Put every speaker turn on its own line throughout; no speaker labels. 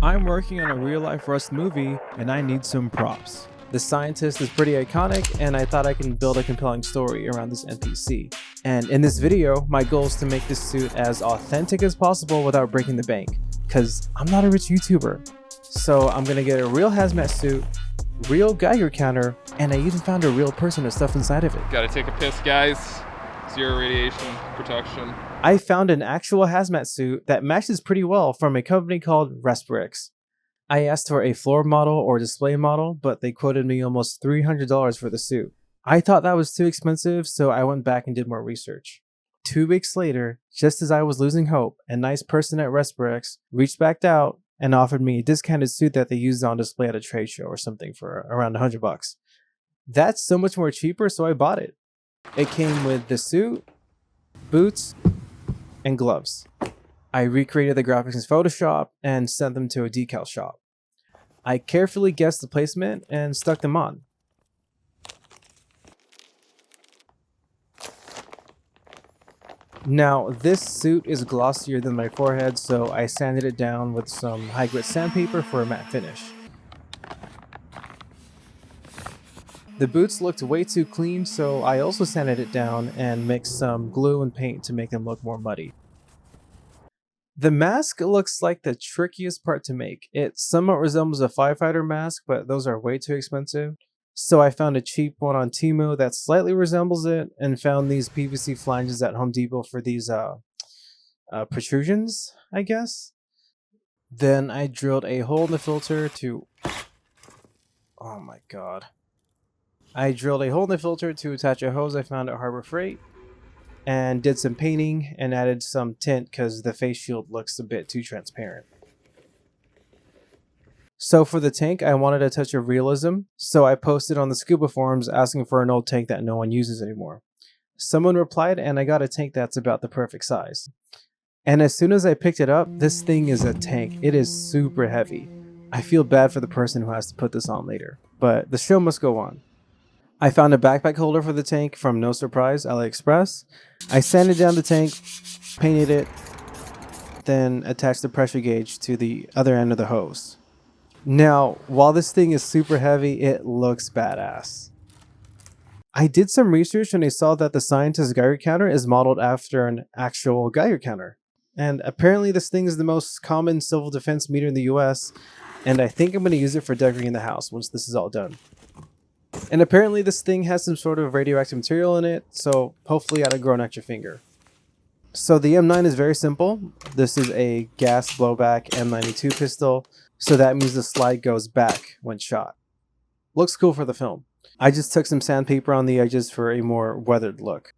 I'm working on a real-life Rust movie, and I need some props. The scientist is pretty iconic, and I thought I can build a compelling story around this NPC. And in this video, my goal is to make this suit as authentic as possible without breaking the bank, because I'm not a rich YouTuber. So I'm gonna get a real hazmat suit, real Geiger counter, and I even found a real person to stuff inside of it.
Gotta take a piss, guys. Zero radiation protection.
I found an actual hazmat suit that matches pretty well from a company called Respirix. I asked for a floor model or display model, but they quoted me almost $300 for the suit. I thought that was too expensive, so I went back and did more research. 2 weeks later, just as I was losing hope, a nice person at Respirix reached back out and offered me a discounted suit that they used on display at a trade show or something for around $100. That's so much more cheaper, so I bought it. It came with the suit, boots, and gloves. I recreated the graphics in Photoshop and sent them to a decal shop. I carefully guessed the placement and stuck them on. Now, this suit is glossier than my forehead, so I sanded it down with some high grit sandpaper for a matte finish. The boots looked way too clean, so I also sanded it down and mixed some glue and paint to make them look more muddy. The mask looks like the trickiest part to make. It somewhat resembles a firefighter mask, but those are way too expensive. So I found a cheap one on Temu that slightly resembles it and found these PVC flanges at Home Depot for these protrusions, I guess. Then I drilled a hole in the filter to... Oh my god. I drilled a hole in the filter to attach a hose I found at Harbor Freight, and did some painting and added some tint because the face shield looks a bit too transparent. So for the tank, I wanted a touch of realism, so I posted on the scuba forums asking for an old tank that no one uses anymore. Someone replied and I got a tank that's about the perfect size. And as soon as I picked it up, this thing is a tank. It is super heavy. I feel bad for the person who has to put this on later, but the show must go on. I found a backpack holder for the tank from No Surprise, AliExpress. I sanded down the tank, painted it, then attached the pressure gauge to the other end of the hose. Now, while this thing is super heavy, it looks badass. I did some research and I saw that the scientist Geiger counter is modeled after an actual Geiger counter. And apparently this thing is the most common civil defense meter in the US, and I think I'm going to use it for decorating the house once this is all done. And apparently this thing has some sort of radioactive material in it, so hopefully I don't grow an extra finger. So the M9 is very simple. This is a gas blowback M92 pistol, so that means the slide goes back when shot. Looks cool for the film. I just took some sandpaper on the edges for a more weathered look.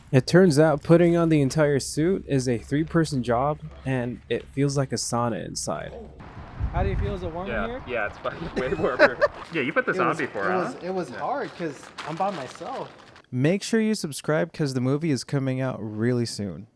It turns out putting on the entire suit is a 3-person job, and it feels like a sauna inside.
How do you feel? Is it warm in here?
Yeah, it's fucking way warmer. Yeah, you put this on before, huh?
It was hard because I'm by myself.
Make sure you subscribe because the movie is coming out really soon.